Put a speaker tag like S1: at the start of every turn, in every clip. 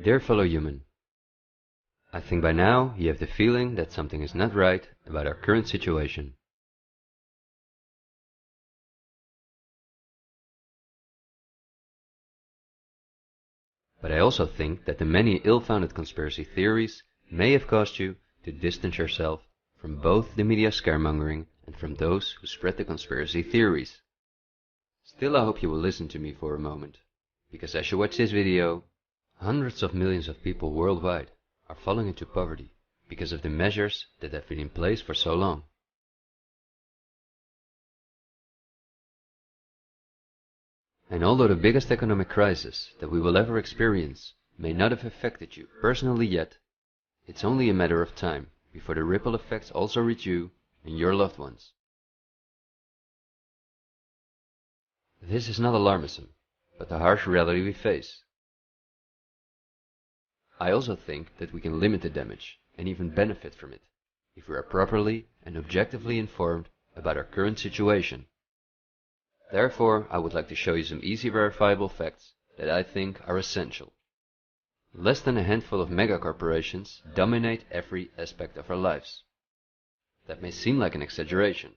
S1: Dear fellow human, I think by now you have the feeling that something is not right about our current situation. But I also think that the many ill-founded conspiracy theories may have caused you to distance yourself from both the media scaremongering and from those who spread the conspiracy theories. Still, I hope you will listen to me for a moment, because as you watch this video, hundreds of millions of people worldwide are falling into poverty because of the measures that have been in place for so long. And although the biggest economic crisis that we will ever experience may not have affected you personally yet, it's only a matter of time before the ripple effects also reach you and your loved ones. This is not alarmism, but the harsh reality we face. I also think that we can limit the damage and even benefit from it if we are properly and objectively informed about our current situation. Therefore, I would like to show you some easy verifiable facts that I think are essential. Less than a handful of megacorporations dominate every aspect of our lives. That may seem like an exaggeration,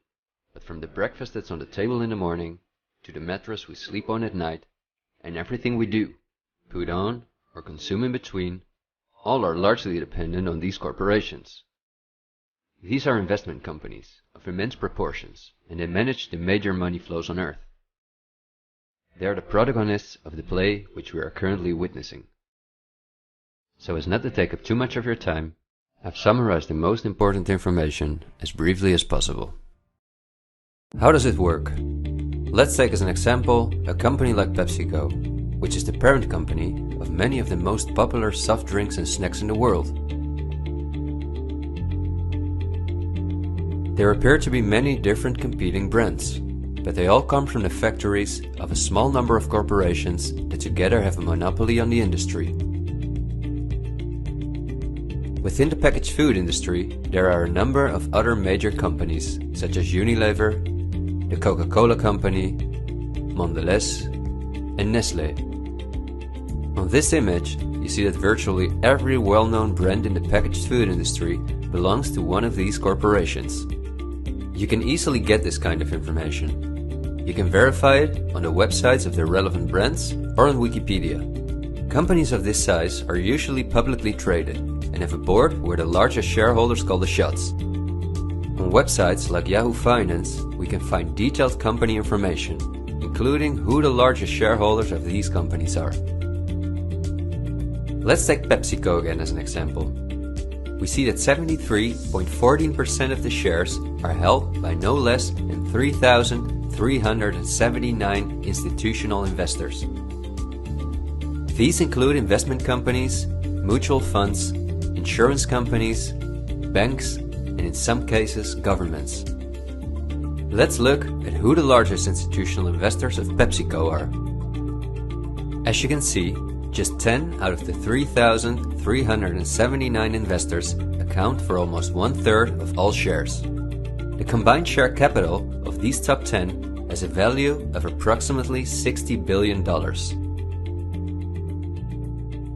S1: but from the breakfast that's on the table in the morning, to the mattress we sleep on at night, and everything we do, put on, or consume in between, all are largely dependent on these corporations. These are investment companies of immense proportions, and they manage the major money flows on Earth. They are the protagonists of the play which we are currently witnessing. So as not to take up too much of your time, I've summarized the most important information as briefly as possible. How does it work? Let's take as an example a company like PepsiCo, which is the parent company of many of the most popular soft drinks and snacks in the world. There appear to be many different competing brands, but they all come from the factories of a small number of corporations that together have a monopoly on the industry. Within the packaged food industry, there are a number of other major companies, such as Unilever, the Coca-Cola Company, Mondelez, and Nestlé. On this image, you see that virtually every well-known brand in the packaged food industry belongs to one of these corporations. You can easily get this kind of information. You can verify it on the websites of the relevant brands or on Wikipedia. Companies of this size are usually publicly traded and have a board where the largest shareholders call the shots. On websites like Yahoo Finance, we can find detailed company information, including who the largest shareholders of these companies are. Let's take PepsiCo again as an example. We see that 73.14% of the shares are held by no less than 3,379 institutional investors. These include investment companies, mutual funds, insurance companies, banks, and in some cases governments. Let's look at who the largest institutional investors of PepsiCo are. As you can see, just 10 out of the 3,379 investors account for almost 1/3 of all shares. The combined share capital of these top 10 has a value of approximately $60 billion.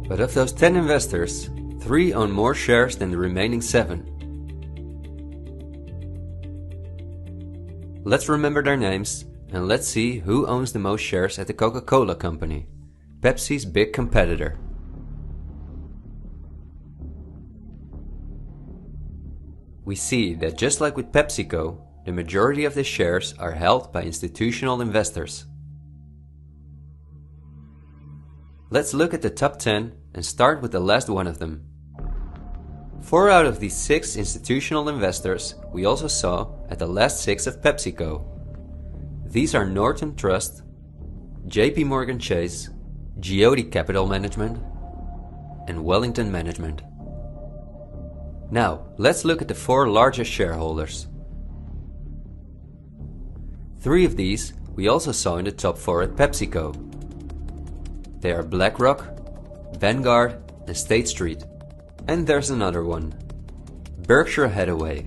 S1: But of those 10 investors, 3 own more shares than the remaining 7. Let's remember their names and let's see who owns the most shares at the Coca-Cola Company, Pepsi's big competitor. We see that just like with PepsiCo, the majority of the shares are held by institutional investors. Let's look at the top 10 and start with the last one of them. 4 out of these 6 institutional investors we also saw at the last 6 of PepsiCo. These are Norton Trust, JP Morgan Chase, Gielen Capital Management, and Wellington Management. Now, let's look at the 4 largest shareholders. 3 of these we also saw in the top 4 at PepsiCo. They are BlackRock, Vanguard, and State Street. And there's another one, Berkshire Hathaway.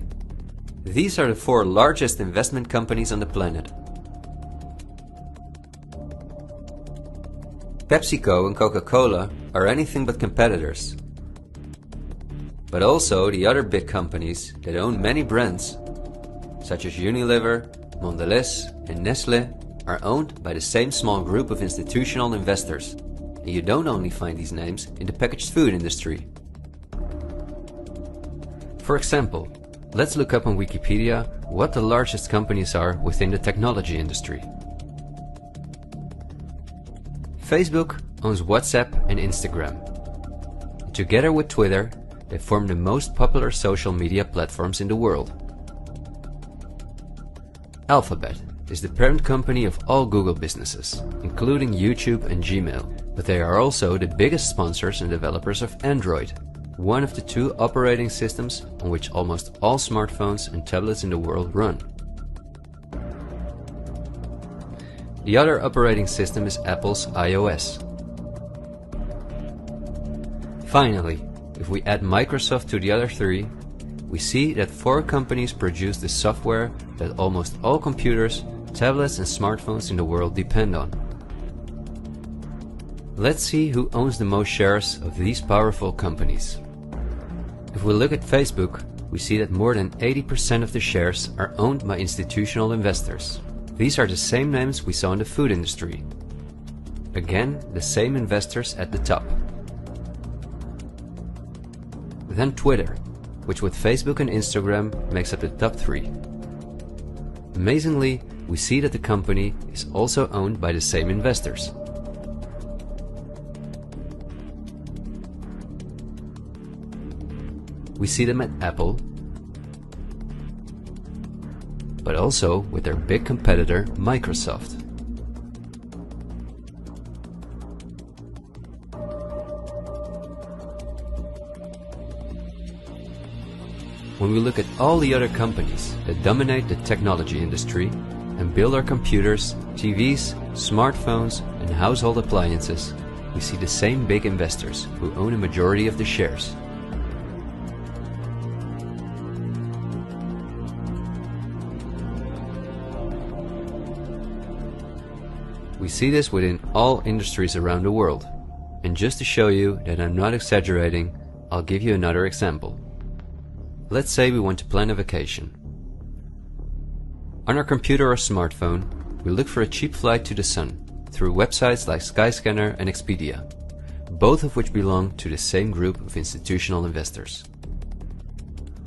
S1: These are the 4 largest investment companies on the planet. PepsiCo and Coca-Cola are anything but competitors. But also the other big companies that own many brands, such as Unilever, Mondelez and Nestle, are owned by the same small group of institutional investors, and you don't only find these names in the packaged food industry. For example, let's look up on Wikipedia what the largest companies are within the technology industry. Facebook owns WhatsApp and Instagram. Together with Twitter, they form the most popular social media platforms in the world. Alphabet is the parent company of all Google businesses, including YouTube and Gmail, but they are also the biggest sponsors and developers of Android, one of the two operating systems on which almost all smartphones and tablets in the world run. The other operating system is Apple's iOS. Finally, if we add Microsoft to the other three, we see that 4 companies produce the software that almost all computers, tablets and smartphones in the world depend on. Let's see who owns the most shares of these powerful companies. If we look at Facebook, we see that more than 80% of the shares are owned by institutional investors. These are the same names we saw in the food industry. Again, the same investors at the top. Then Twitter, which with Facebook and Instagram makes up the top 3. Amazingly, we see that the company is also owned by the same investors. We see them at Apple, but also with their big competitor Microsoft. When we look at all the other companies that dominate the technology industry and build our computers, TVs, smartphones and household appliances, we see the same big investors who own a majority of the shares. We see this within all industries around the world. And just to show you that I'm not exaggerating, I'll give you another example. Let's say we want to plan a vacation. On our computer or smartphone, we look for a cheap flight to the sun through websites like Skyscanner and Expedia, both of which belong to the same group of institutional investors.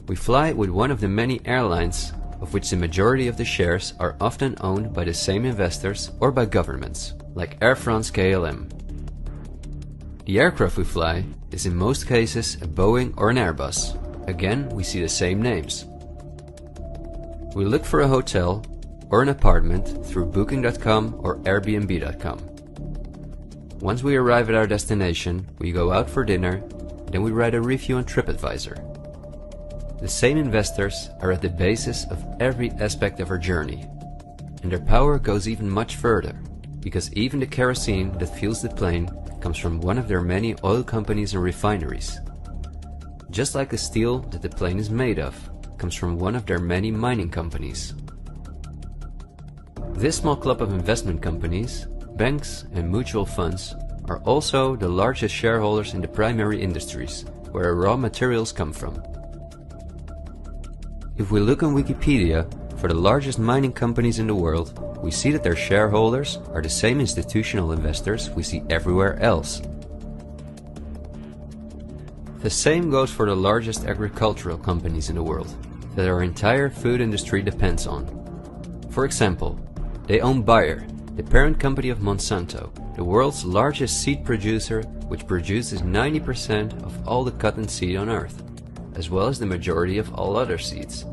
S1: We fly with one of the many airlines, of which the majority of the shares are often owned by the same investors or by governments, like Air France-KLM. The aircraft we fly is in most cases a Boeing or an Airbus. Again, we see the same names. We look for a hotel or an apartment through Booking.com or Airbnb.com. Once we arrive at our destination, we go out for dinner, then we write a review on TripAdvisor. The same investors are at the basis of every aspect of our journey, and their power goes even much further, because even the kerosene that fuels the plane comes from one of their many oil companies and refineries. Just like the steel that the plane is made of comes from one of their many mining companies. This small club of investment companies, banks and mutual funds are also the largest shareholders in the primary industries, where raw materials come from. If we look on Wikipedia for the largest mining companies in the world, we see that their shareholders are the same institutional investors we see everywhere else. The same goes for the largest agricultural companies in the world, that our entire food industry depends on. For example, they own Bayer, the parent company of Monsanto, the world's largest seed producer, which produces 90% of all the cotton seed on Earth, as well as the majority of all other seeds.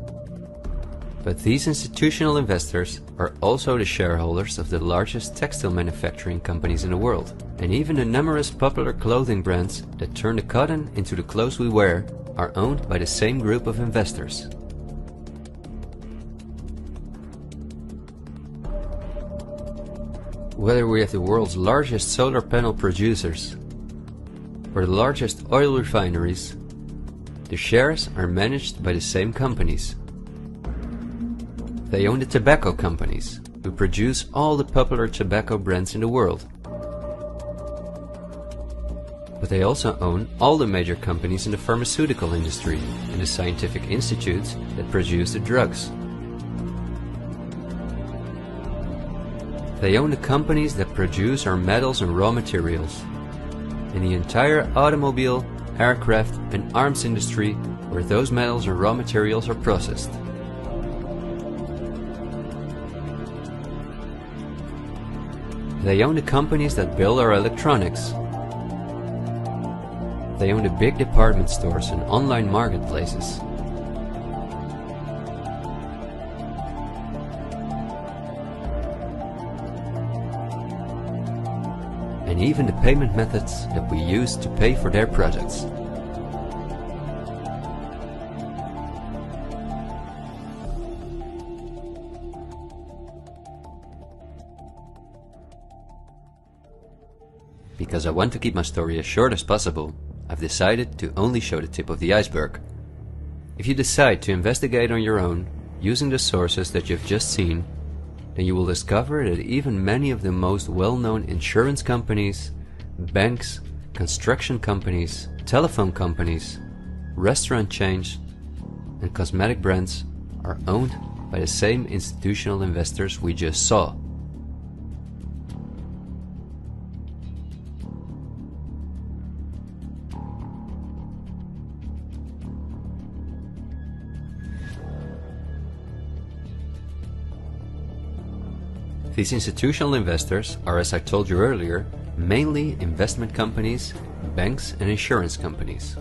S1: But these institutional investors are also the shareholders of the largest textile manufacturing companies in the world, and even the numerous popular clothing brands that turn the cotton into the clothes we wear are owned by the same group of investors. Whether we have the world's largest solar panel producers or the largest oil refineries, the shares are managed by the same companies. They own the tobacco companies, who produce all the popular tobacco brands in the world. But they also own all the major companies in the pharmaceutical industry and the scientific institutes that produce the drugs. They own the companies that produce our metals and raw materials, and the entire automobile, aircraft and arms industry where those metals and raw materials are processed. They own the companies that build our electronics. They own the big department stores and online marketplaces. And even the payment methods that we use to pay for their products. Because I want to keep my story as short as possible, I've decided to only show the tip of the iceberg. If you decide to investigate on your own, using the sources that you've just seen, then you will discover that even many of the most well-known insurance companies, banks, construction companies, telephone companies, restaurant chains, and cosmetic brands are owned by the same institutional investors we just saw. These institutional investors are, as I told you earlier, mainly investment companies, banks and insurance companies.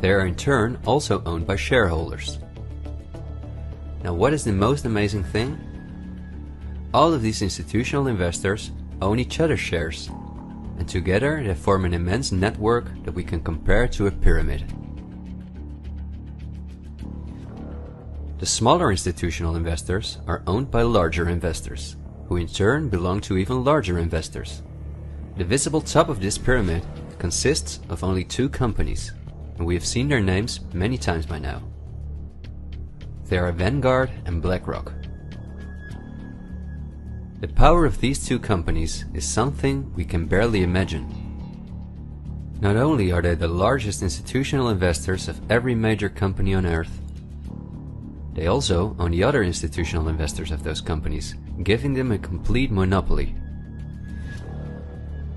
S1: They are in turn also owned by shareholders. Now, what is the most amazing thing? All of these institutional investors own each other's shares, and together they form an immense network that we can compare to a pyramid. The smaller institutional investors are owned by larger investors, who in turn belong to even larger investors. The visible top of this pyramid consists of only two companies, and we have seen their names many times by now. They are Vanguard and BlackRock. The power of these two companies is something we can barely imagine. Not only are they the largest institutional investors of every major company on Earth, they also own the other institutional investors of those companies, giving them a complete monopoly.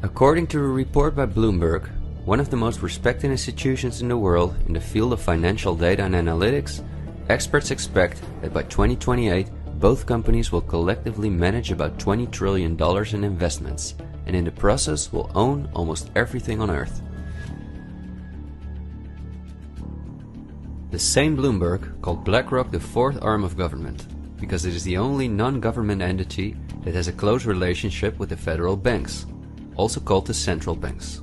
S1: According to a report by Bloomberg, one of the most respected institutions in the world in the field of financial data and analytics, experts expect that by 2028 both companies will collectively manage about $20 trillion in investments, and in the process will own almost everything on Earth. The same Bloomberg called BlackRock the fourth arm of government, because it is the only non-government entity that has a close relationship with the federal banks, also called the central banks.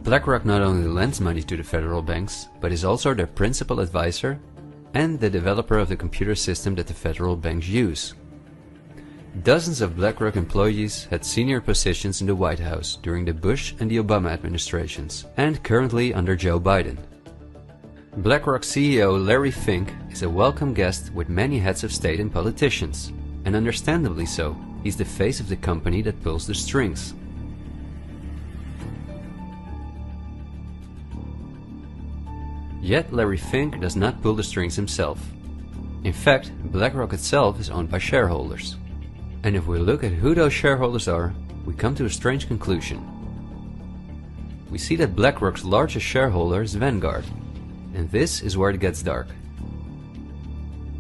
S1: BlackRock not only lends money to the federal banks, but is also their principal advisor and the developer of the computer system that the federal banks use. Dozens of BlackRock employees had senior positions in the White House during the Bush and the Obama administrations, and currently under Joe Biden. BlackRock CEO Larry Fink is a welcome guest with many heads of state and politicians, and understandably so. He's the face of the company that pulls the strings. Yet Larry Fink does not pull the strings himself. In fact, BlackRock itself is owned by shareholders. And if we look at who those shareholders are, we come to a strange conclusion. We see that BlackRock's largest shareholder is Vanguard, and this is where it gets dark.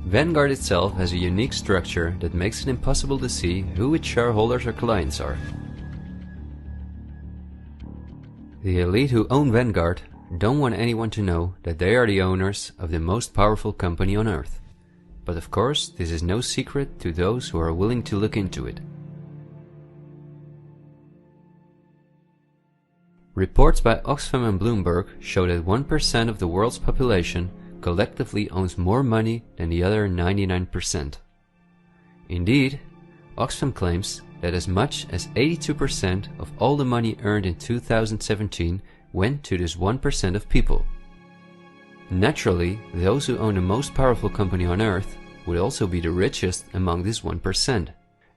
S1: Vanguard itself has a unique structure that makes it impossible to see who its shareholders or clients are. The elite who own Vanguard don't want anyone to know that they are the owners of the most powerful company on Earth. But of course, this is no secret to those who are willing to look into it. Reports by Oxfam and Bloomberg show that 1% of the world's population collectively owns more money than the other 99%. Indeed, Oxfam claims that as much as 82% of all the money earned in 2017 went to this 1% of people. Naturally, those who own the most powerful company on Earth would also be the richest among this 1%.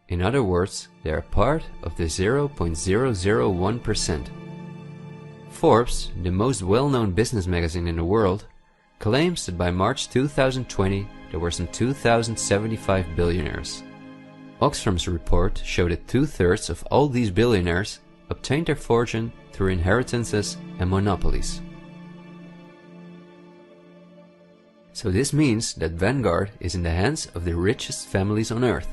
S1: In other words, they are part of the 0.001%. Forbes, the most well-known business magazine in the world, claims that by March 2020 there were some 2,075 billionaires. Oxfam's report showed that 2/3 of all these billionaires obtained their fortune through inheritances and monopolies. So this means that Vanguard is in the hands of the richest families on earth.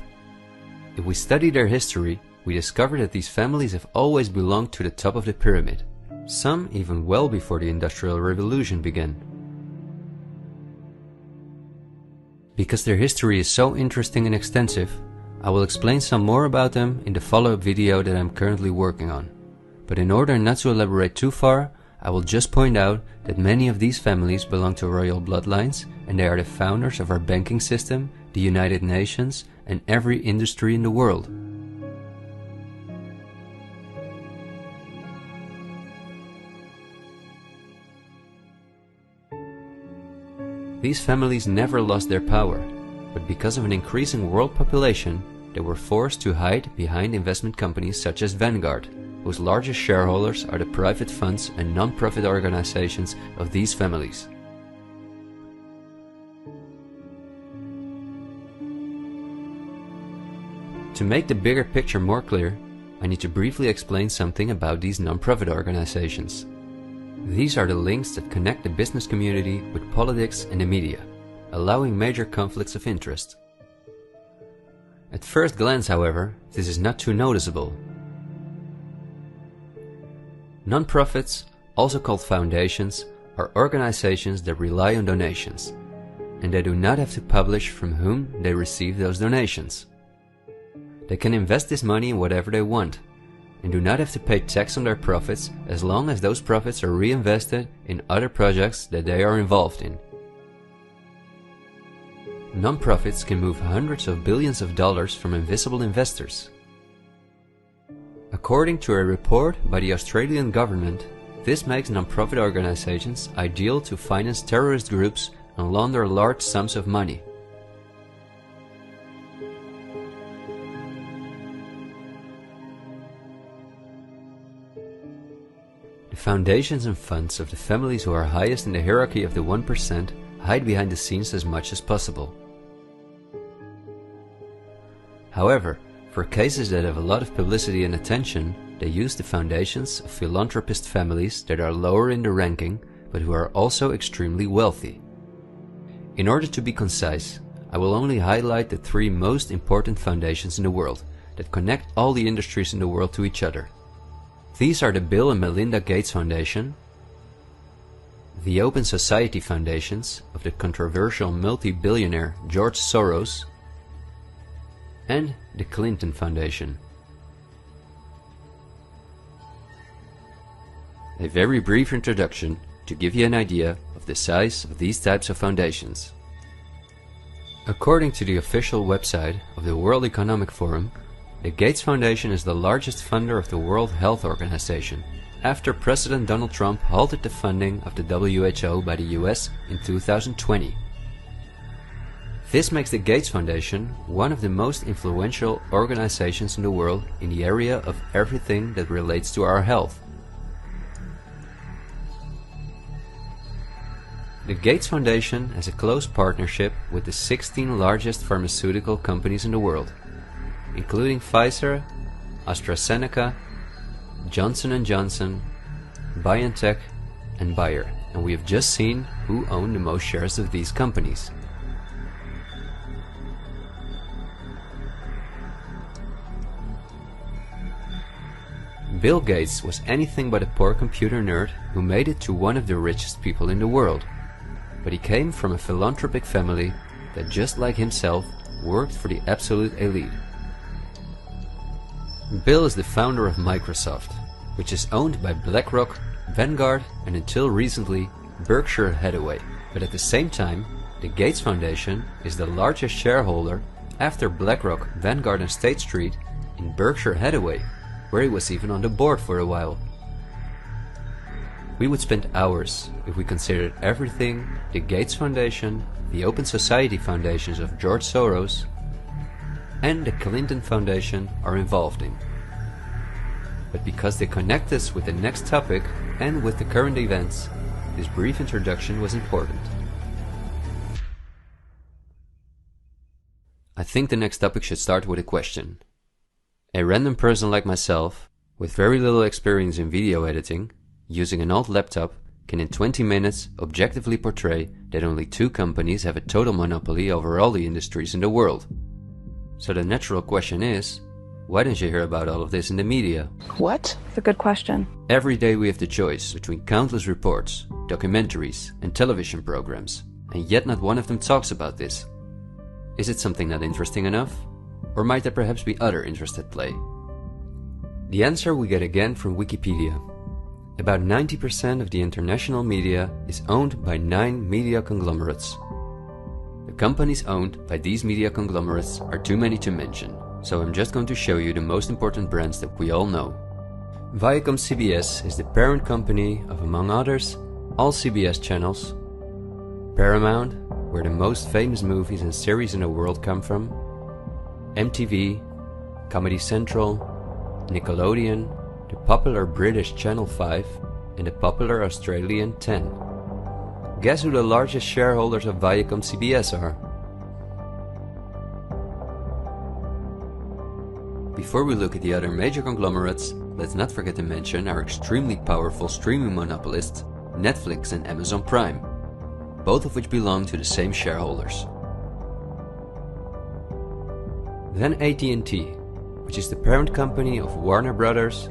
S1: If we study their history, we discover that these families have always belonged to the top of the pyramid, some even well before the Industrial Revolution began. Because their history is so interesting and extensive, I will explain some more about them in the follow-up video that I'm currently working on. But in order not to elaborate too far, I will just point out that many of these families belong to royal bloodlines, and they are the founders of our banking system, the United Nations, and every industry in the world. These families never lost their power, but because of an increasing world population, they were forced to hide behind investment companies such as Vanguard, whose largest shareholders are the private funds and non-profit organizations of these families. To make the bigger picture more clear, I need to briefly explain something about these non-profit organizations. These are the links that connect the business community with politics and the media, allowing major conflicts of interest. At first glance, however, this is not too noticeable. Non-profits, also called foundations, are organizations that rely on donations, and they do not have to publish from whom they receive those donations. They can invest this money in whatever they want, and do not have to pay tax on their profits as long as those profits are reinvested in other projects that they are involved in. Non-profits can move hundreds of billions of dollars from invisible investors. According to a report by the Australian government, this makes non-profit organizations ideal to finance terrorist groups and launder large sums of money. The foundations and funds of the families who are highest in the hierarchy of the 1% hide behind the scenes as much as possible. However, for cases that have a lot of publicity and attention, they use the foundations of philanthropist families that are lower in the ranking, but who are also extremely wealthy. In order to be concise, I will only highlight the 3 most important foundations in the world that connect all the industries in the world to each other. These are the Bill and Melinda Gates Foundation, the Open Society Foundations of the controversial multi-billionaire George Soros, and the Clinton Foundation. A very brief introduction to give you an idea of the size of these types of foundations. According to the official website of the World Economic Forum, the Gates Foundation is the largest funder of the World Health Organization, after President Donald Trump halted the funding of the WHO by the US in 2020. This makes the Gates Foundation one of the most influential organizations in the world in the area of everything that relates to our health. The Gates Foundation has a close partnership with the 16 largest pharmaceutical companies in the world, including Pfizer, AstraZeneca, Johnson & Johnson, BioNTech, and Bayer, and we have just seen who own the most shares of these companies. Bill Gates was anything but a poor computer nerd who made it to one of the richest people in the world, but he came from a philanthropic family that, just like himself, worked for the absolute elite. Bill is the founder of Microsoft, which is owned by BlackRock, Vanguard, and until recently Berkshire Hathaway. But at the same time, the Gates Foundation is the largest shareholder after BlackRock, Vanguard, and State Street in Berkshire Hathaway, where he was even on the board for a while. We would spend hours if we considered everything the Gates Foundation, the Open Society Foundations of George Soros, and the Clinton Foundation are involved in. But because they connect us with the next topic and with the current events, this brief introduction was important. I think the next topic should start with a question. A random person like myself, with very little experience in video editing, using an old laptop, can in 20 minutes objectively portray that only 2 companies have a total monopoly over all the industries in the world. So the natural question is, why don't you hear about all of this in the media?
S2: What? It's a good question.
S1: Every day we have the choice between countless reports, documentaries and television programs, and yet not one of them talks about this. Is it something not interesting enough? Or might there perhaps be other interests at play? The answer we get again from Wikipedia. About 90% of the international media is owned by 9 media conglomerates. The companies owned by these media conglomerates are too many to mention, so I'm just going to show you the most important brands that we all know. Viacom CBS is the parent company of, among others, all CBS channels, Paramount, where the most famous movies and series in the world come from, MTV, Comedy Central, Nickelodeon, the popular British Channel 5 and the popular Australian 10. Guess who the largest shareholders of Viacom CBS are? Before we look at the other major conglomerates, let's not forget to mention our extremely powerful streaming monopolists, Netflix and Amazon Prime, both of which belong to the same shareholders. Then AT&T, which is the parent company of Warner Brothers,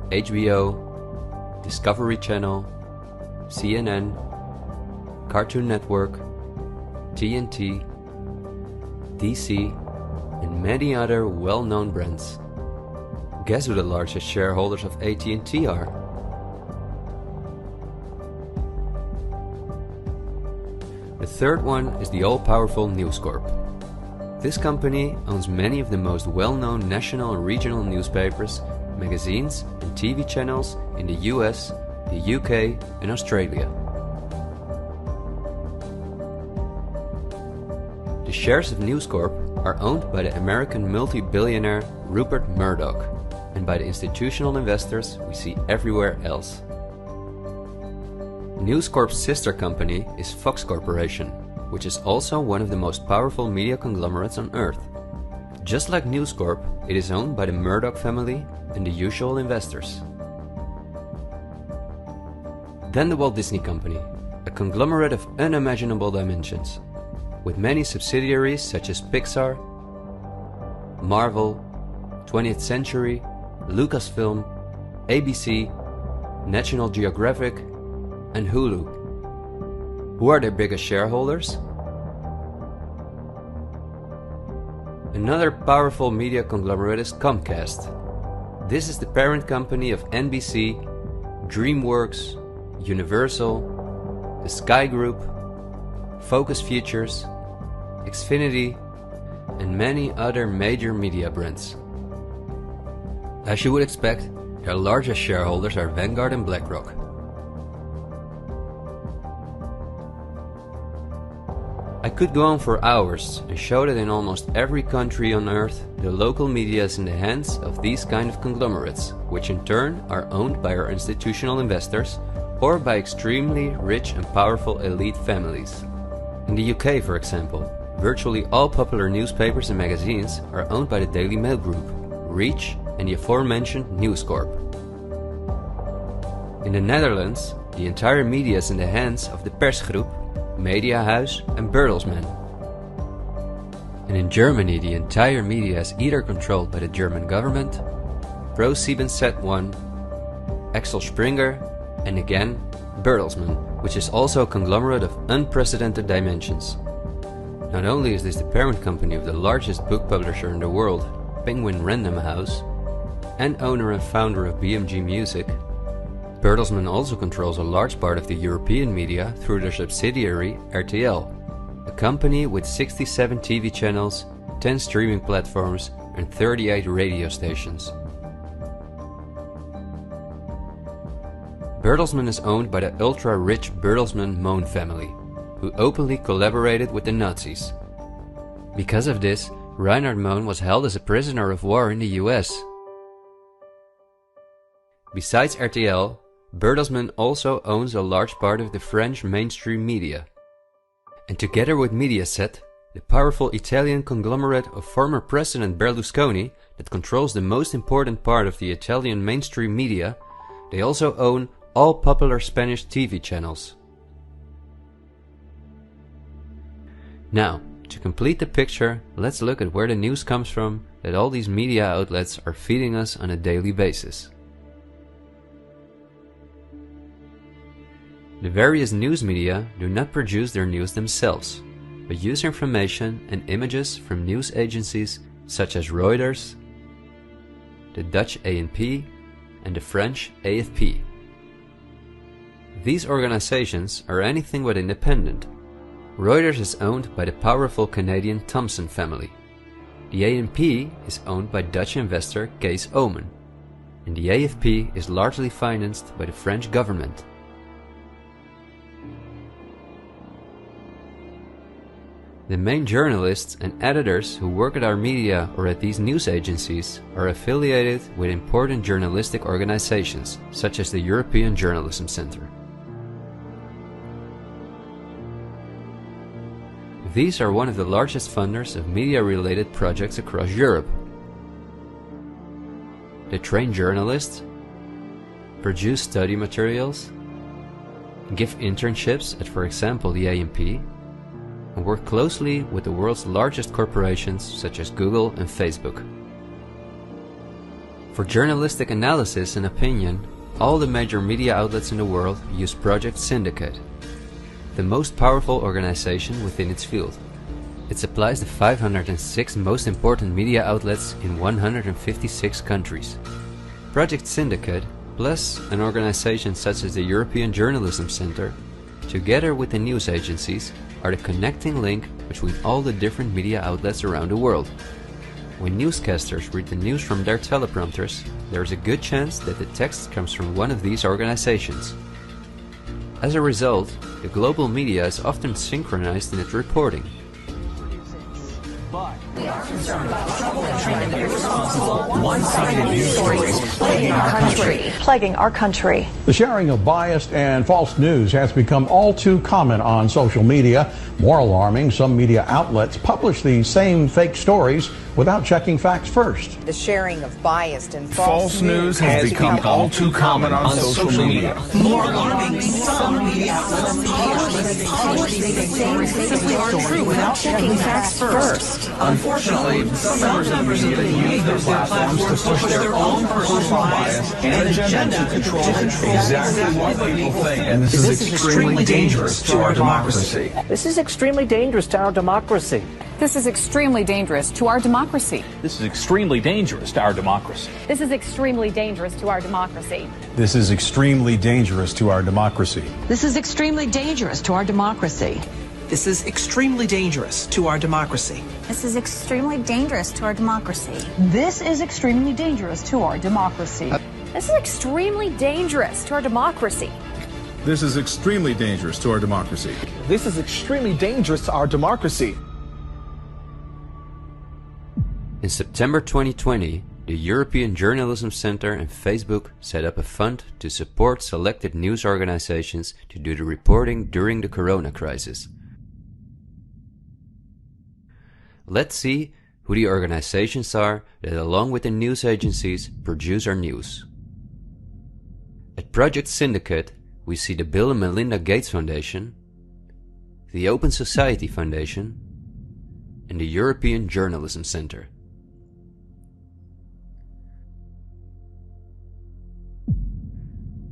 S1: HBO, Discovery Channel, CNN, Cartoon Network, TNT, DC, and many other well-known brands. Guess who the largest shareholders of AT&T are? The third one is the all-powerful News Corp. This company owns many of the most well-known national and regional newspapers, magazines and TV channels in the US, the UK and Australia. The shares of News Corp are owned by the American multi-billionaire Rupert Murdoch and by the institutional investors we see everywhere else. News Corp's sister company is Fox Corporation, which is also one of the most powerful media conglomerates on earth. Just like News Corp, it is owned by the Murdoch family and the usual investors. Then the Walt Disney Company, a conglomerate of unimaginable dimensions, with many subsidiaries such as Pixar, Marvel, 20th Century, Lucasfilm, ABC, National Geographic, and Hulu. Who are their biggest shareholders? Another powerful media conglomerate is Comcast. This is the parent company of NBC, DreamWorks, Universal, the Sky Group, Focus Features, Xfinity, and many other major media brands. As you would expect, their largest shareholders are Vanguard and BlackRock. I could go on for hours and show that in almost every country on earth, the local media is in the hands of these kind of conglomerates, which in turn are owned by our institutional investors or by extremely rich and powerful elite families. In the UK, for example, virtually all popular newspapers and magazines are owned by the Daily Mail Group, Reach and the aforementioned News Corp. In the Netherlands, the entire media is in the hands of the Persgroep, Mediahuis and Bertelsmann. And in Germany, the entire media is either controlled by the German government, ProSiebenSat.1, Axel Springer, and again Bertelsmann, which is also a conglomerate of unprecedented dimensions. Not only is this the parent company of the largest book publisher in the world, Penguin Random House, and owner and founder of BMG Music, Bertelsmann also controls a large part of the European media through their subsidiary RTL, a company with 67 TV channels, 10 streaming platforms and 38 radio stations. Bertelsmann is owned by the ultra-rich Bertelsmann-Mohn family, who openly collaborated with the Nazis. Because of this, Reinhard Mohn was held as a prisoner of war in the US. Besides RTL, Bertelsmann also owns a large part of the French mainstream media. And together with Mediaset, the powerful Italian conglomerate of former President Berlusconi that controls the most important part of the Italian mainstream media, they also own all popular Spanish TV channels. Now, to complete the picture, let's look at where the news comes from that all these media outlets are feeding us on a daily basis. The various news media do not produce their news themselves, but use information and images from news agencies such as Reuters, the Dutch ANP, and the French AFP. These organizations are anything but independent. Reuters is owned by the powerful Canadian Thomson family. The ANP is owned by Dutch investor Kees Omen, and the AFP is largely financed by the French government. The main journalists and editors who work at our media or at these news agencies are affiliated with important journalistic organizations, such as the European Journalism Centre. These are one of the largest funders of media-related projects across Europe. They train journalists, produce study materials, give internships at, for example, the ANP, and work closely with the world's largest corporations such as Google and Facebook. For journalistic analysis and opinion, all the major media outlets in the world use Project Syndicate, the most powerful organization within its field. It supplies the 506 most important media outlets in 156 countries. Project Syndicate, plus an organization such as the European Journalism Centre, together with the news agencies, are the connecting link between all the different media outlets around the world. When newscasters read the news from their teleprompters, there is a good chance that the text comes from one of these organizations. As a result, the global media is often synchronized in its reporting.
S3: We are concerned about trouble and treatment of irresponsible, one-sided news stories
S2: plaguing our country.
S4: The sharing of biased and false news has become all too common on social media. More alarming, some media outlets publish these same fake stories without checking facts first.
S3: The sharing of biased and false
S5: news has become all too common on social media.
S3: More alarming, some media outlets publish these same fake stories without checking facts first.
S5: Unfortunately, some members of the media use their platforms to push their own personal bias and agenda to control exactly what people think. And this is extremely dangerous to our democracy.
S6: This is extremely dangerous to our democracy.
S2: This is extremely dangerous to our democracy.
S7: This is extremely dangerous to our democracy.
S8: This is extremely dangerous to our democracy.
S9: This is extremely dangerous to our democracy.
S10: This is extremely dangerous to our democracy.
S11: This is extremely dangerous to our democracy.
S12: This is extremely dangerous to our democracy.
S13: This is extremely dangerous to our democracy.
S8: This is extremely dangerous to our democracy.
S9: This is extremely dangerous to our democracy.
S5: This is extremely dangerous to our democracy.
S1: In September 2020, the European Journalism Centre and Facebook set up a fund to support selected news organizations to do the reporting during the corona crisis. Let's see who the organizations are that, along with the news agencies, produce our news. At Project Syndicate, we see the Bill and Melinda Gates Foundation, the Open Society Foundation, and the European Journalism Centre.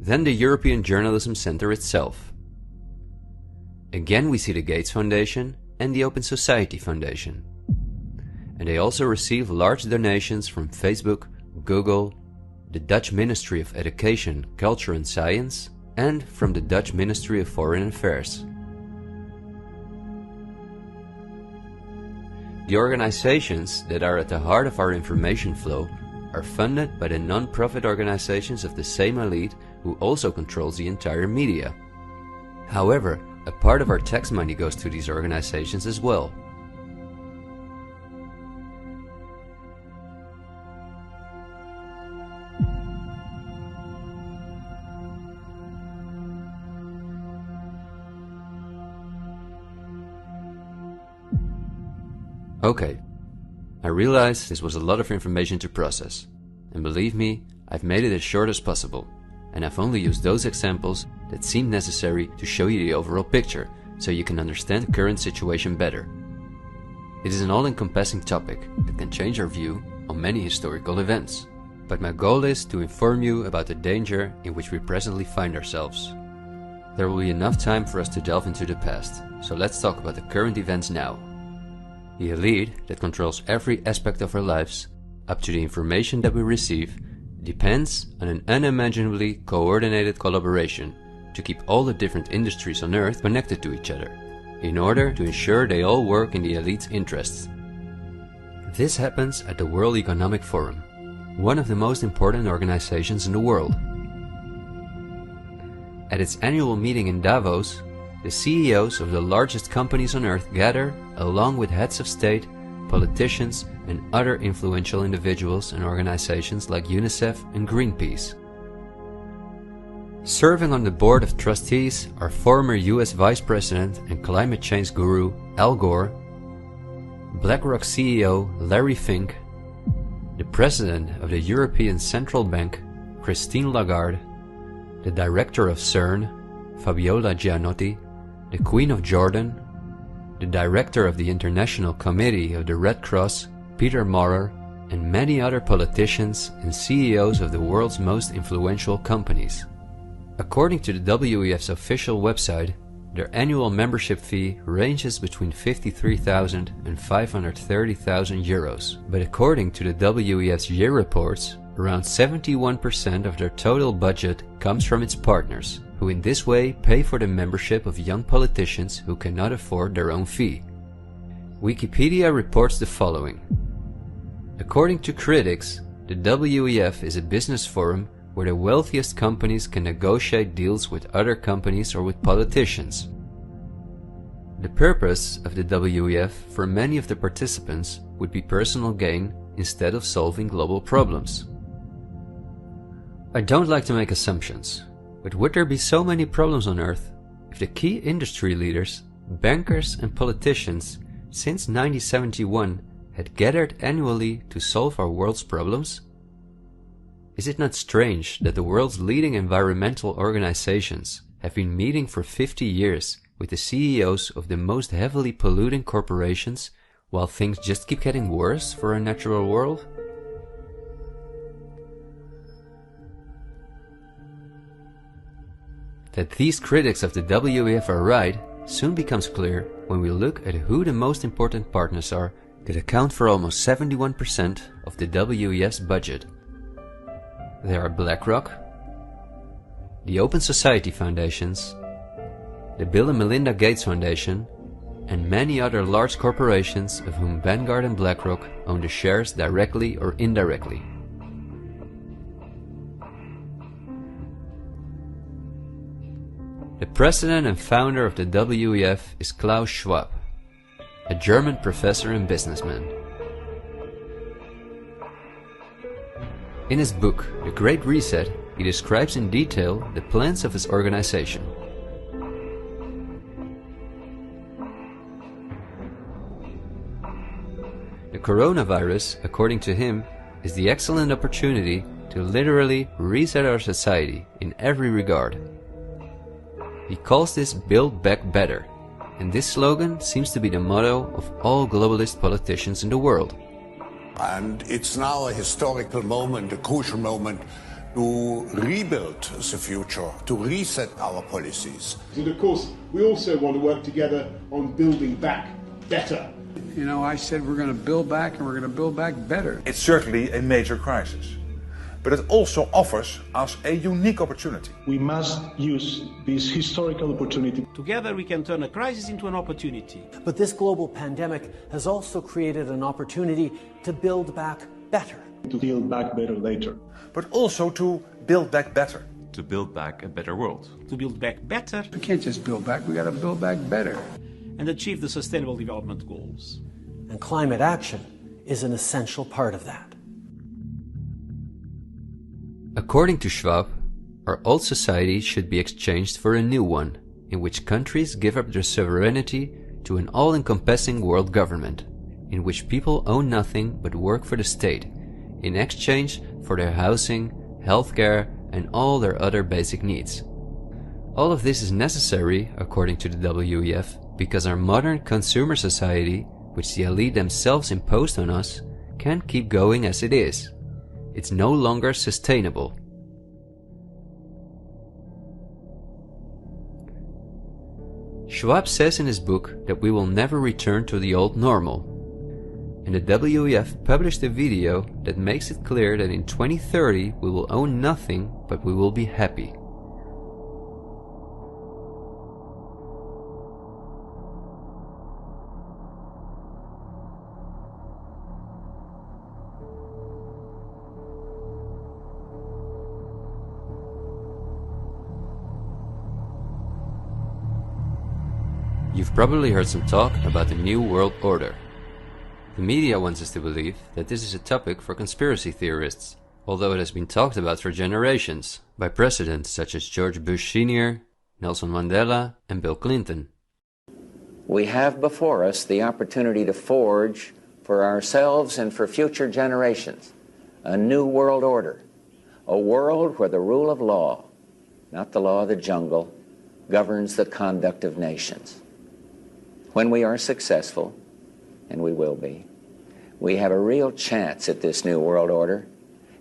S1: Then the European Journalism Centre itself. Again we see the Gates Foundation and the Open Society Foundation. And they also receive large donations from Facebook, Google, the Dutch Ministry of Education, Culture and Science, and from the Dutch Ministry of Foreign Affairs. The organizations that are at the heart of our information flow are funded by the non-profit organizations of the same elite who also controls the entire media. However, a part of our tax money goes to these organizations as well. Okay, I realize this was a lot of information to process, and believe me, I've made it as short as possible, and I've only used those examples that seem necessary to show you the overall picture, so you can understand the current situation better. It is an all-encompassing topic that can change our view on many historical events, but my goal is to inform you about the danger in which we presently find ourselves. There will be enough time for us to delve into the past, so let's talk about the current events now. The elite that controls every aspect of our lives, up to the information that we receive, depends on an unimaginably coordinated collaboration to keep all the different industries on Earth connected to each other, in order to ensure they all work in the elite's interests. This happens at the World Economic Forum, one of the most important organizations in the world. At its annual meeting in Davos, the CEOs of the largest companies on Earth gather along with heads of state, politicians, and other influential individuals and organizations like UNICEF and Greenpeace. Serving on the board of trustees are former US Vice President and climate change guru Al Gore, BlackRock CEO Larry Fink, the President of the European Central Bank Christine Lagarde, the Director of CERN Fabiola Gianotti, the Queen of Jordan, the Director of the International Committee of the Red Cross Peter Maurer, and many other politicians and CEOs of the world's most influential companies. According to the WEF's official website, their annual membership fee ranges between 53,000 and 530,000 euros. But according to the WEF's year reports, around 71% of their total budget comes from its partners, who in this way pay for the membership of young politicians who cannot afford their own fee. Wikipedia reports the following. According to critics, the WEF is a business forum where the wealthiest companies can negotiate deals with other companies or with politicians. The purpose of the WEF for many of the participants would be personal gain instead of solving global problems. I don't like to make assumptions, but would there be so many problems on Earth if the key industry leaders, bankers and politicians since 1971 had gathered annually to solve our world's problems? Is it not strange that the world's leading environmental organizations have been meeting for 50 years with the CEOs of the most heavily polluting corporations while things just keep getting worse for our natural world? That these critics of the WEF are right soon becomes clear when we look at who the most important partners are that account for almost 71% of the WEF's budget. There are BlackRock, the Open Society Foundations, the Bill and Melinda Gates Foundation, and many other large corporations of whom Vanguard and BlackRock own the shares directly or indirectly. The president and founder of the WEF is Klaus Schwab, a German professor and businessman. In his book, The Great Reset, he describes in detail the plans of his organization. The coronavirus, according to him, is the excellent opportunity to literally reset our society in every regard. He calls this Build Back Better, and this slogan seems to be the motto of all globalist politicians in the world.
S14: And it's now a historical moment, a crucial moment, to rebuild the future, to reset our policies.
S15: And of course, we also want to work together on building back better.
S16: You know, I said we're going to build back and we're going to build back better.
S5: It's certainly a major crisis, but it also offers us a unique opportunity.
S15: We must use this historical opportunity. Together we can turn a crisis into an opportunity.
S6: But this global pandemic has also created an opportunity to build back better.
S15: To build back better later.
S5: But also to build back better.
S17: To build back a better world.
S15: To build back better.
S16: We can't just build back, we got to build back better.
S15: And achieve the Sustainable Development Goals.
S6: And climate action is an essential part of that.
S1: According to Schwab, our old society should be exchanged for a new one, in which countries give up their sovereignty to an all-encompassing world government, in which people own nothing but work for the state, in exchange for their housing, healthcare, and all their other basic needs. All of this is necessary, according to the WEF, because our modern consumer society, which the elite themselves imposed on us, can't keep going as it is. It's no longer sustainable. Schwab says in his book that we will never return to the old normal. And the WEF published a video that makes it clear that in 2030 we will own nothing, but we will be happy. You've probably heard some talk about the New World Order. The media wants us to believe that this is a topic for conspiracy theorists, although it has been talked about for generations by presidents such as George Bush Sr., Nelson Mandela, and Bill Clinton.
S18: We have before us the opportunity to forge for ourselves and for future generations a new world order, a world where the rule of law, not the law of the jungle, governs the conduct of nations. When we are successful, and we will be, we have a real chance at this new world order,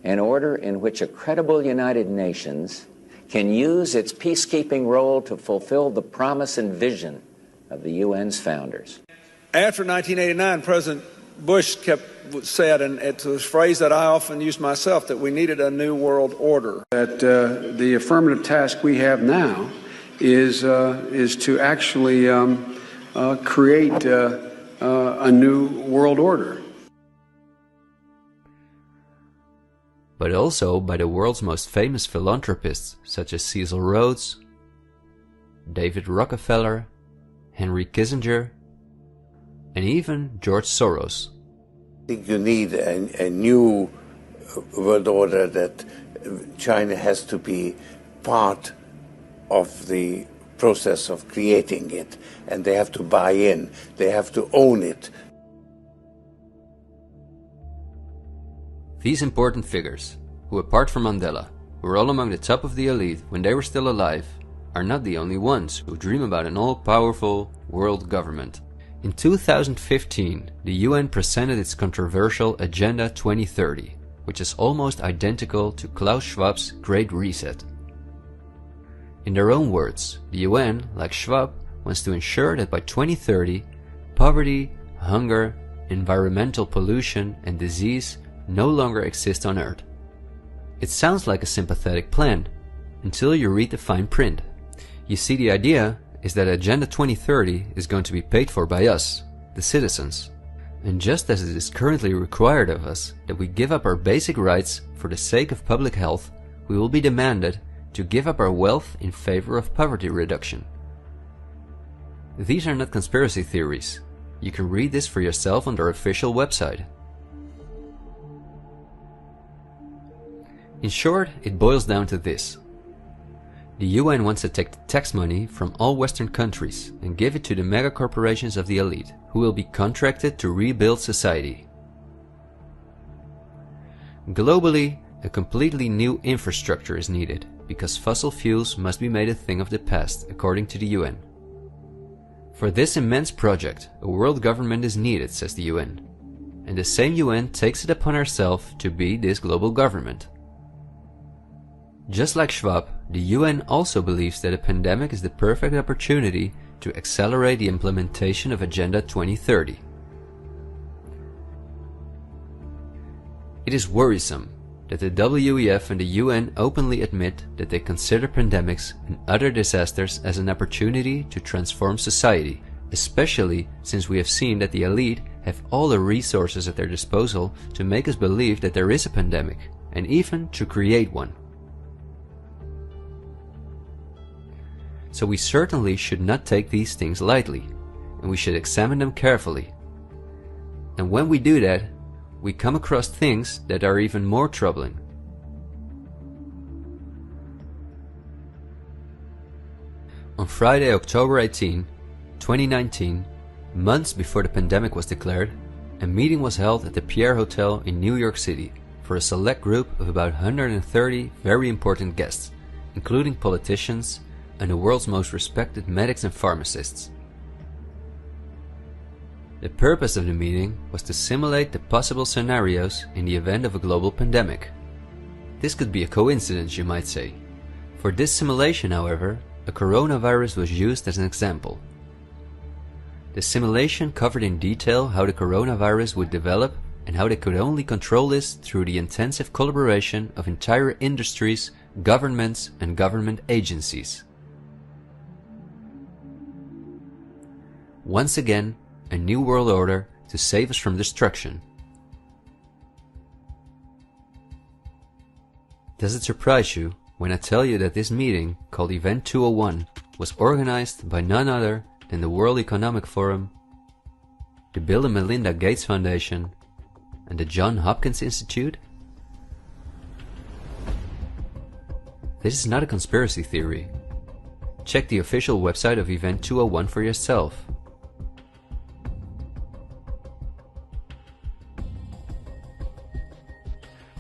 S18: an order in which a credible United Nations can use its peacekeeping role to fulfill the promise and vision of the UN's founders.
S16: After 1989, President Bush said, and it's a phrase that I often use myself, that we needed a new world order.
S19: That the affirmative task we have now is to actually create a new world order.
S1: But also by the world's most famous philanthropists such as Cecil Rhodes, David Rockefeller, Henry Kissinger, and even George Soros.
S14: I think you need a new world order, that China has to be part of the process of creating it, and they have to buy in, they have to own it.
S1: These important figures, who apart from Mandela, were all among the top of the elite when they were still alive, are not the only ones who dream about an all-powerful world government. In 2015, the UN presented its controversial Agenda 2030, which is almost identical to Klaus Schwab's Great Reset. In their own words, the UN, like Schwab, wants to ensure that by 2030, poverty, hunger, environmental pollution, and disease no longer exist on Earth. It sounds like a sympathetic plan, until you read the fine print. You see, the idea is that Agenda 2030 is going to be paid for by us, the citizens. And just as it is currently required of us that we give up our basic rights for the sake of public health, we will be demanded to give up our wealth in favor of poverty reduction. These are not conspiracy theories. You can read this for yourself on their official website. In short, it boils down to this. The UN wants to take the tax money from all Western countries and give it to the mega corporations of the elite, who will be contracted to rebuild society. Globally, a completely new infrastructure is needed, because fossil fuels must be made a thing of the past, according to the UN. For this immense project, a world government is needed, says the UN. And the same UN takes it upon herself to be this global government. Just like Schwab, the UN also believes that a pandemic is the perfect opportunity to accelerate the implementation of Agenda 2030. It is worrisome that the WEF and the UN openly admit that they consider pandemics and other disasters as an opportunity to transform society, especially since we have seen that the elite have all the resources at their disposal to make us believe that there is a pandemic, and even to create one. So we certainly should not take these things lightly, and we should examine them carefully. And when we do that, we come across things that are even more troubling. On Friday, October 18, 2019, months before the pandemic was declared, a meeting was held at the Pierre Hotel in New York City for a select group of about 130 very important guests, including politicians and the world's most respected medics and pharmacists. The purpose of the meeting was to simulate the possible scenarios in the event of a global pandemic. This could be a coincidence, you might say. For this simulation, however, a coronavirus was used as an example. The simulation covered in detail how the coronavirus would develop and how they could only control this through the intensive collaboration of entire industries, governments, and government agencies. Once again, a new world order to save us from destruction. Does it surprise you when I tell you that this meeting, called Event 201, was organized by none other than the World Economic Forum, the Bill and Melinda Gates Foundation, and the Johns Hopkins Institute? This is not a conspiracy theory. Check the official website of Event 201 for yourself.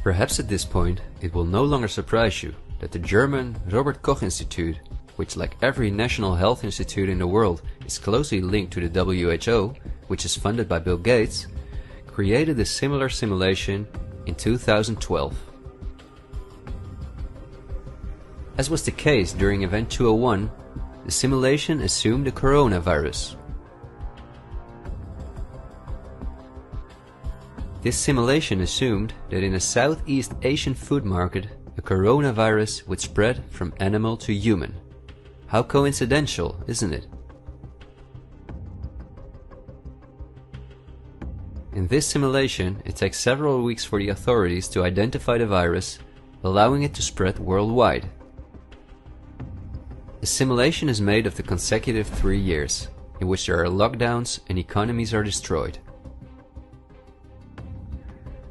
S1: Perhaps at this point it will no longer surprise you that the German Robert Koch Institute, which like every national health institute in the world is closely linked to the WHO, which is funded by Bill Gates, created a similar simulation in 2012. As was the case during Event 201, the simulation assumed the coronavirus. This simulation assumed that in a Southeast Asian food market, a coronavirus would spread from animal to human. How coincidental, isn't it? In this simulation, it takes several weeks for the authorities to identify the virus, allowing it to spread worldwide. The simulation is made of the consecutive 3 years, in which there are lockdowns and economies are destroyed.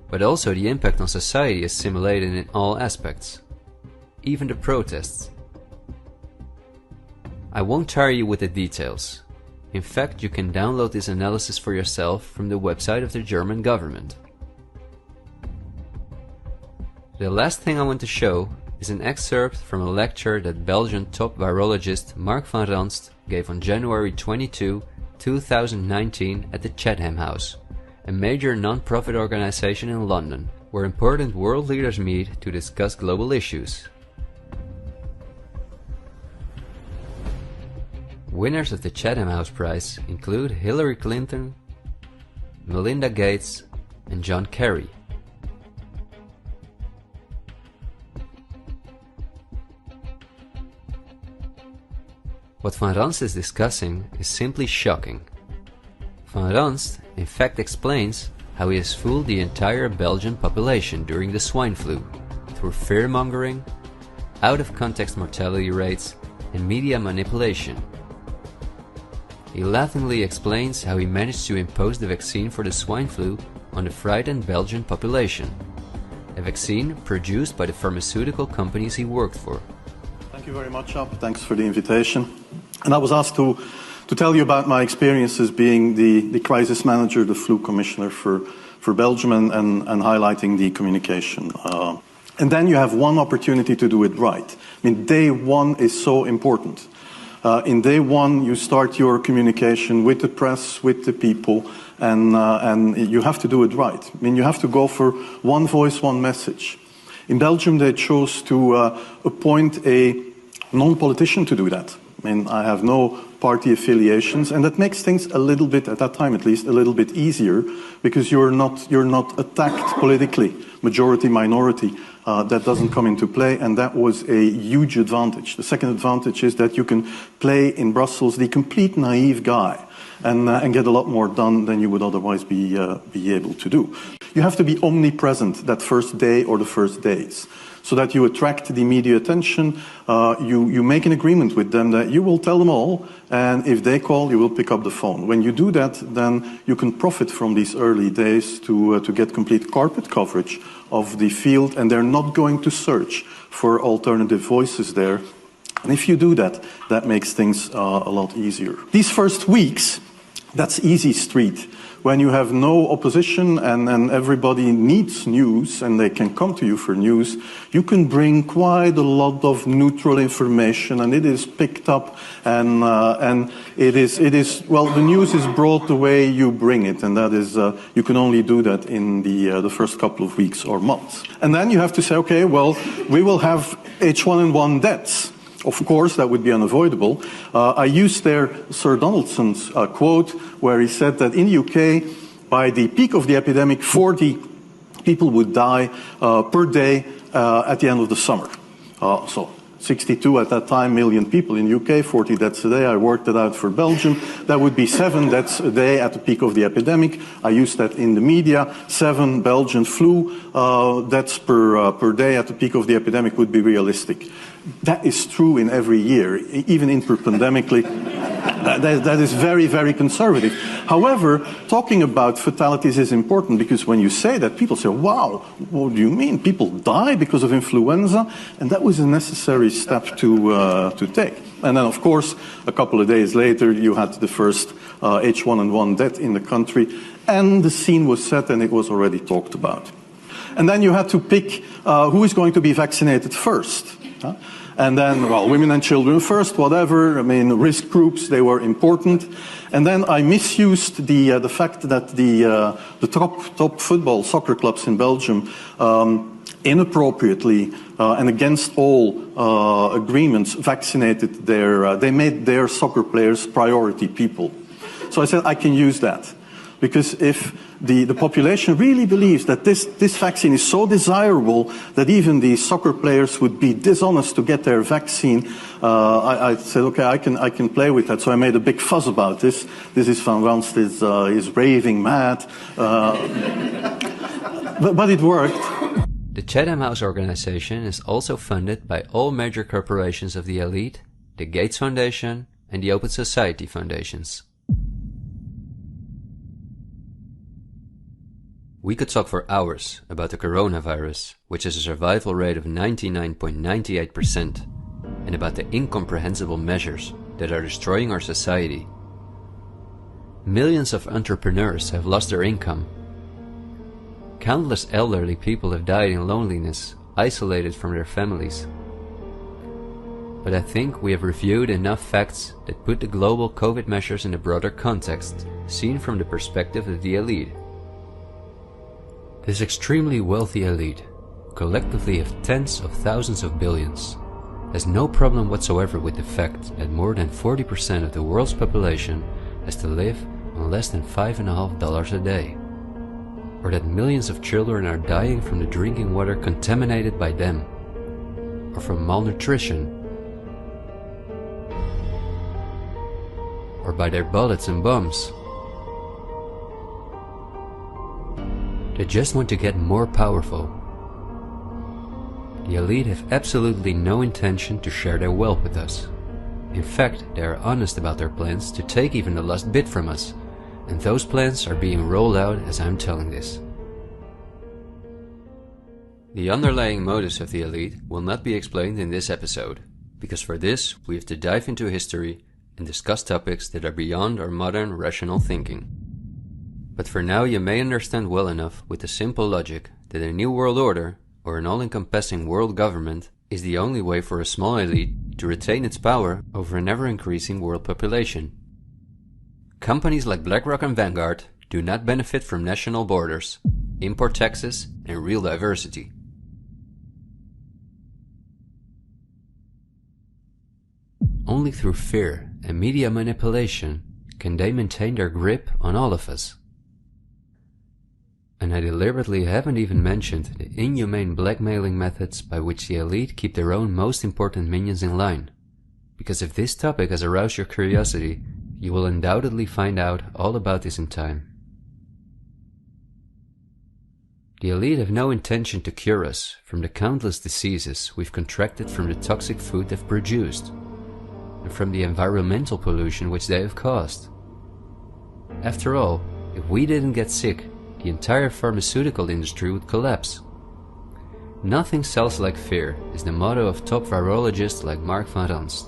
S1: But also the impact on society is simulated in all aspects, even the protests. I won't tire you with the details. In fact, you can download this analysis for yourself from the website of the German government. The last thing I want to show is an excerpt from a lecture that Belgian top virologist Mark van Ranst gave on January 22, 2019 at the Chatham House, a major non-profit organization in London, where important world leaders meet to discuss global issues. Winners of the Chatham House Prize include Hillary Clinton, Melinda Gates, and John Kerry. What Van Ranst is discussing is simply shocking. Van Ranst in fact explains how he has fooled the entire Belgian population during the swine flu through fear-mongering, out-of-context mortality rates, and media manipulation. He laughingly explains how he managed to impose the vaccine for the swine flu on the frightened Belgian population, a vaccine produced by the pharmaceutical companies he worked for.
S20: Thank you very much, Ab. Thanks for the invitation. And I was asked to tell you about my experiences being the crisis manager, the flu commissioner for Belgium, and highlighting the communication. And then you have one opportunity to do it right. I mean, day one is so important. In day one, you start your communication with the press, with the people, and you have to do it right. I mean, you have to go for one voice, one message. In Belgium, they chose to appoint a non-politician to do that. I mean, I have no party affiliations, and that makes things a little bit, at that time at least, a little bit easier, because you're not attacked politically, majority, minority. That doesn't come into play, and that was a huge advantage. The second advantage is that you can play in Brussels the complete naive guy and get a lot more done than you would otherwise be able to do. You have to be omnipresent that first day or the first days, so that you attract the media attention. You make an agreement with them that you will tell them all, and if they call, you will pick up the phone. When you do that, then you can profit from these early days to get complete carpet coverage of the field, and they're not going to search for alternative voices there. And if you do that, that makes things a lot easier. These first weeks, That's easy street. When you have no opposition and everybody needs news and they can come to you for news, you can bring quite a lot of neutral information, and it is picked up, and it is well, the news is brought the way you bring it, and that is you can only do that in the first couple of weeks or months. And then you have to say, okay, well, we will have H1N1 deaths. Of course, that would be unavoidable. I used there Sir Donaldson's quote, where he said that in the UK, by the peak of the epidemic, 40 people would die per day at the end of the summer. So 62 at that time million people in the UK, 40 deaths a day. I worked it out for Belgium. That would be 7 deaths a day at the peak of the epidemic. I used that in the media. 7 Belgian flu deaths per day at the peak of the epidemic would be realistic. That is true in every year, even interpandemically. That is very, very conservative. However, talking about fatalities is important, because when you say that, people say, wow, what do you mean? People die because of influenza? And that was a necessary step to take. And then, of course, a couple of days later, you had the first H1N1 death in the country, and the scene was set and it was already talked about. And then you had to pick who is going to be vaccinated first. And then, well, women and children first, whatever. I mean, risk groups, they were important. And then I misused the fact that the top football soccer clubs in Belgium inappropriately and against all agreements vaccinated they made their soccer players priority people. So I said I can use that. Because if the population really believes that this vaccine is so desirable that even the soccer players would be dishonest to get their vaccine, I said, okay, I can play with that. So I made a big fuss about this. This is Van Ranst is raving mad. But it worked.
S1: The Chatham House organization is also funded by all major corporations of the elite, the Gates Foundation and the Open Society Foundations. We could talk for hours about the coronavirus, which has a survival rate of 99.98%, and about the incomprehensible measures that are destroying our society. Millions of entrepreneurs have lost their income. Countless elderly people have died in loneliness, isolated from their families. But I think we have reviewed enough facts that put the global COVID measures in a broader context, seen from the perspective of the elite. This extremely wealthy elite, collectively of tens of thousands of billions, has no problem whatsoever with the fact that more than 40% of the world's population has to live on less than $5.50 a day, or that millions of children are dying from the drinking water contaminated by them, or from malnutrition, or by their bullets and bombs. They just want to get more powerful. The elite have absolutely no intention to share their wealth with us. In fact, they are honest about their plans to take even the last bit from us, and those plans are being rolled out as I'm telling this. The underlying motives of the elite will not be explained in this episode, because for this we have to dive into history and discuss topics that are beyond our modern rational thinking. But for now you may understand well enough with the simple logic that a new world order, or an all-encompassing world government, is the only way for a small elite to retain its power over an ever-increasing world population. Companies like BlackRock and Vanguard do not benefit from national borders, import taxes, and real diversity. Only through fear and media manipulation can they maintain their grip on all of us. And I deliberately haven't even mentioned the inhumane blackmailing methods by which the elite keep their own most important minions in line. Because if this topic has aroused your curiosity, you will undoubtedly find out all about this in time. The elite have no intention to cure us from the countless diseases we've contracted from the toxic food they've produced, and from the environmental pollution which they have caused. After all, if we didn't get sick, the entire pharmaceutical industry would collapse. Nothing sells like fear is the motto of top virologists like Mark van Ranst.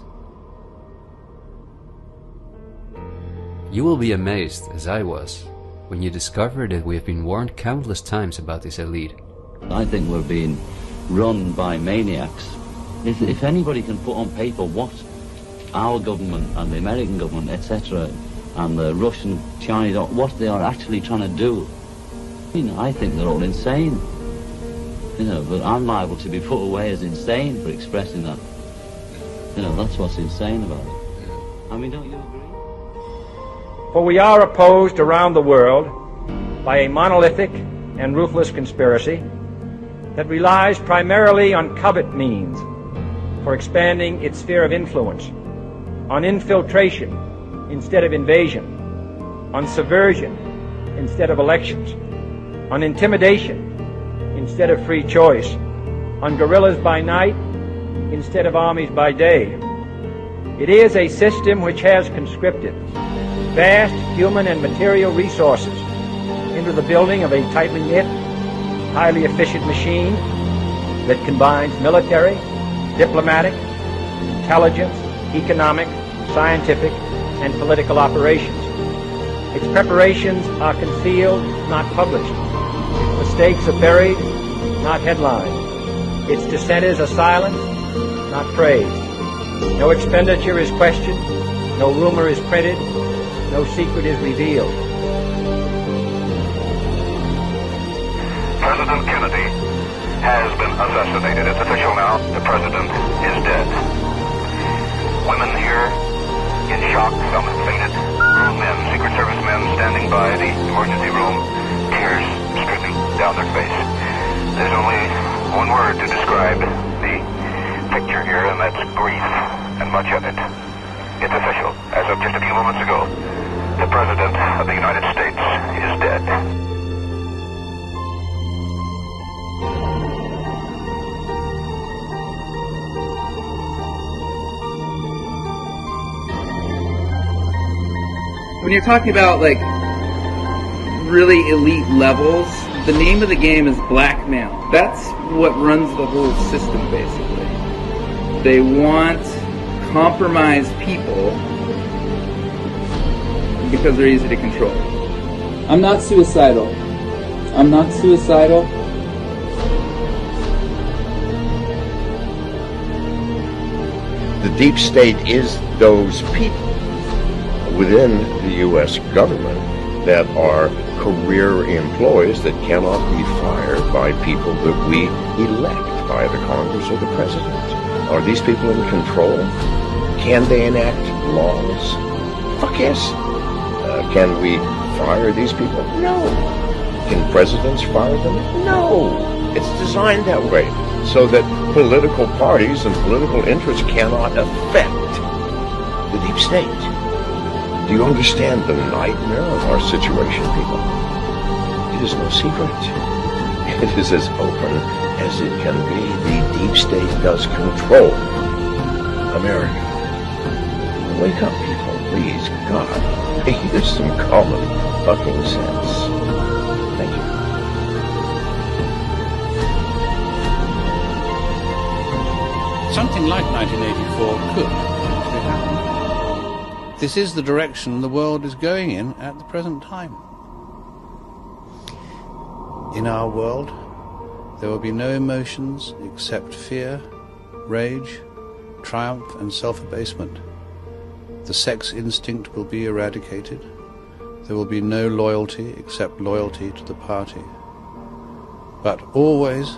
S1: You will be amazed, as I was, when you discover that we have been warned countless times about this elite.
S21: I think we're being run by maniacs. If anybody can put on paper what our government and the American government, etc., and the Russian, Chinese, what they are actually trying to do, I think they're all insane. But I'm liable to be put away as insane for expressing that. That's what's insane about it. I mean, don't you agree?
S22: For we are opposed around the world by a monolithic and ruthless conspiracy that relies primarily on covert means for expanding its sphere of influence, on infiltration instead of invasion, on subversion instead of elections, on intimidation instead of free choice, on guerrillas by night instead of armies by day. It is a system which has conscripted vast human and material resources into the building of a tightly knit, highly efficient machine that combines military, diplomatic, intelligence, economic, scientific, and political operations. Its preparations are concealed, not published. Its mistakes are buried, not headlined. Its dissenters are silenced, not praised. No expenditure is questioned, no rumor is printed, no secret is revealed.
S23: President Kennedy has been assassinated. It's official now. The president is dead. Women here in shock, some have fainted. Grown men, Secret Service men standing by the emergency room, tears streaming down their face. There's only one word to describe the picture here, and that's grief, and much of it. It's official. As of just a few moments ago, the President of the United States is dead.
S24: When you're talking about like really elite levels, the name of the game is blackmail. That's what runs the whole system, basically. They want compromised people because they're easy to control. I'm not suicidal. I'm not suicidal.
S25: The deep state is those people within the U.S. government that are career employees that cannot be fired by people that we elect by the Congress or the President. Are these people in control? Can they enact laws? Fuck yes. Can we fire these people? No. Can presidents fire them? No. It's designed that way so that political parties and political interests cannot affect the deep state. Do you understand the nightmare of our situation, people? It is no secret. It is as open as it can be. The deep state does control America. Wake up, people, please. God, use some common fucking sense. Thank you.
S26: Something like 1984 could potentially happen. This is the direction the world is going in at the present time. In our world, there will be no emotions except fear, rage, triumph, and self-abasement. The sex instinct will be eradicated. There will be no loyalty except loyalty to the party. But always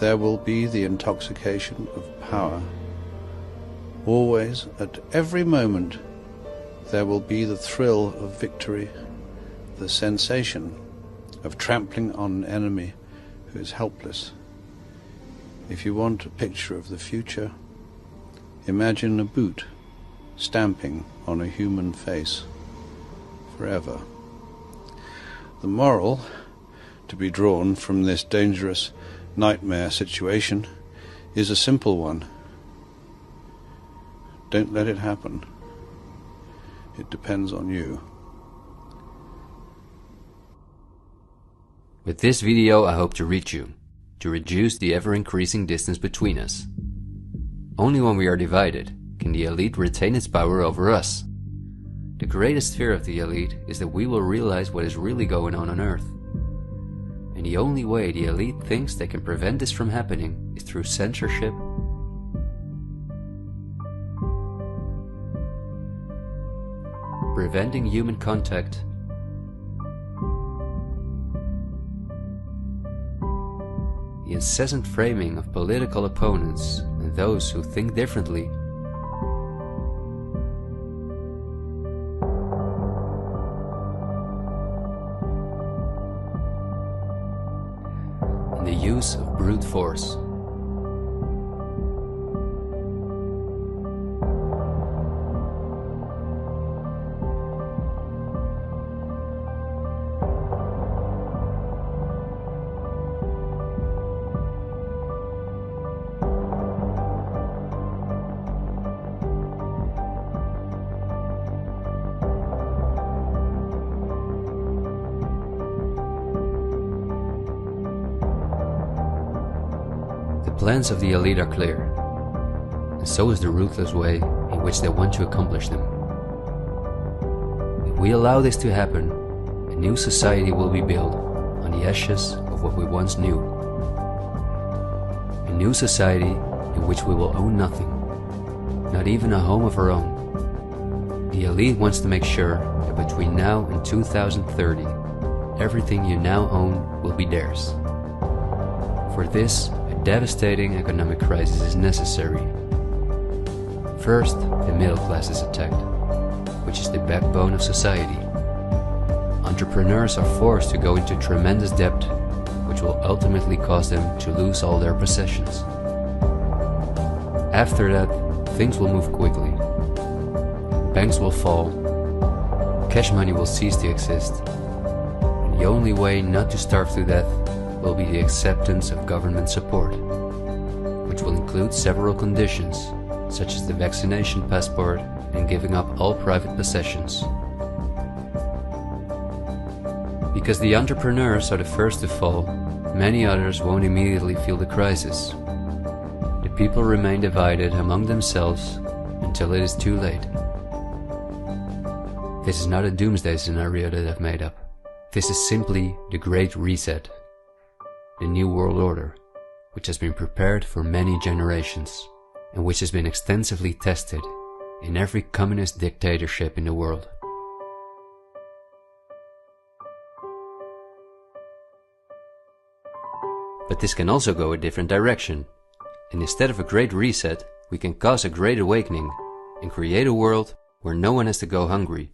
S26: there will be the intoxication of power. Always, at every moment, there will be the thrill of victory, the sensation of trampling on an enemy who is helpless. If you want a picture of the future, imagine a boot stamping on a human face forever. The moral to be drawn from this dangerous nightmare situation is a simple one. Don't let it happen. It depends on you.
S1: With this video, I hope to reach you, to reduce the ever-increasing distance between us. Only when we are divided can the elite retain its power over us. The greatest fear of the elite is that we will realize what is really going on Earth. And the only way the elite thinks they can prevent this from happening is through censorship, preventing human contact, the incessant framing of political opponents and those who think differently, and the use of brute force. The plans of the elite are clear, and so is the ruthless way in which they want to accomplish them. If we allow this to happen, a new society will be built on the ashes of what we once knew. A new society in which we will own nothing, not even a home of our own. The elite wants to make sure that between now and 2030, everything you now own will be theirs. For this, devastating economic crisis is necessary. First, the middle class is attacked, which is the backbone of society. Entrepreneurs are forced to go into tremendous debt, which will ultimately cause them to lose all their possessions. After that, things will move quickly. Banks will fall, cash money will cease to exist, and the only way not to starve to death will be the acceptance of government support, which will include several conditions, such as the vaccination passport and giving up all private possessions. Because the entrepreneurs are the first to fall, many others won't immediately feel the crisis. The people remain divided among themselves until it is too late. This is not a doomsday scenario that I've made up. This is simply the Great Reset. The New World Order, which has been prepared for many generations, and which has been extensively tested in every communist dictatorship in the world. But this can also go a different direction, and instead of a great reset, we can cause a great awakening and create a world where no one has to go hungry,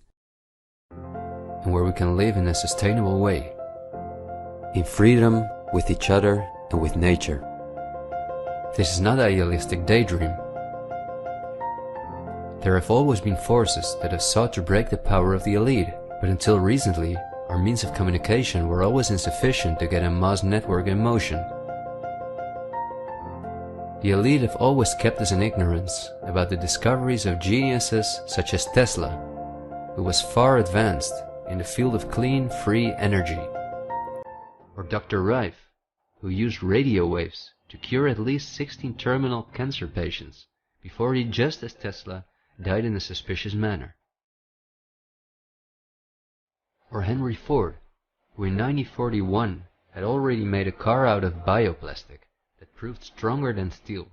S1: and where we can live in a sustainable way, in freedom, with each other and with nature. This is not an idealistic daydream. There have always been forces that have sought to break the power of the elite, but until recently, our means of communication were always insufficient to get a mass network in motion. The elite have always kept us in ignorance about the discoveries of geniuses such as Tesla, who was far advanced in the field of clean, free energy. Or Dr. Rife, who used radio waves to cure at least 16 terminal cancer patients before he, just as Tesla, died in a suspicious manner. Or Henry Ford, who in 1941 had already made a car out of bioplastic that proved stronger than steel.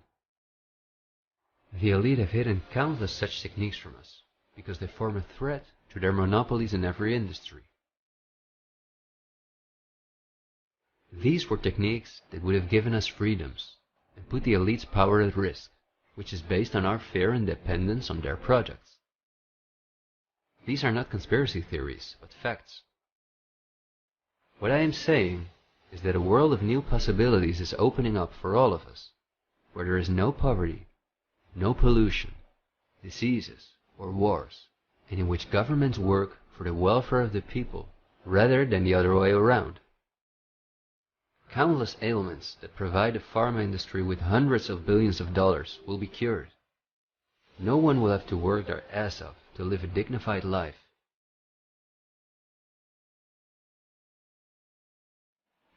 S1: The elite have hidden countless such techniques from us because they form a threat to their monopolies in every industry. These were techniques that would have given us freedoms and put the elite's power at risk, which is based on our fear and dependence on their projects. These are not conspiracy theories, but facts. What I am saying is that a world of new possibilities is opening up for all of us, where there is no poverty, no pollution, diseases, or wars, and in which governments work for the welfare of the people rather than the other way around. Countless ailments that provide the pharma industry with hundreds of billions of dollars will be cured. No one will have to work their ass off to live a dignified life.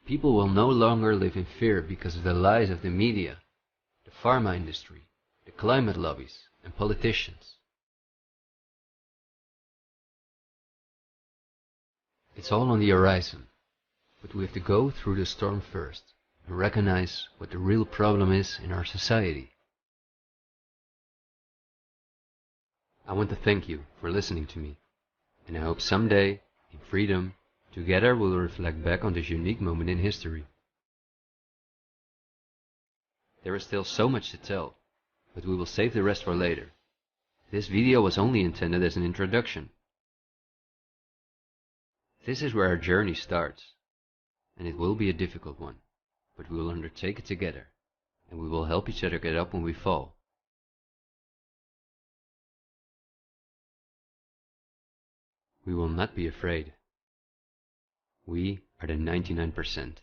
S1: People will no longer live in fear because of the lies of the media, the pharma industry, the climate lobbies, and politicians. It's all on the horizon, but we have to go through the storm first and recognize what the real problem is in our society. I want to thank you for listening to me, and I hope someday, in freedom, together we'll reflect back on this unique moment in history. There is still so much to tell, but we will save the rest for later. This video was only intended as an introduction. This is where our journey starts, and it will be a difficult one, but we will undertake it together, and we will help each other get up when we fall. We will not be afraid. We are the 99%.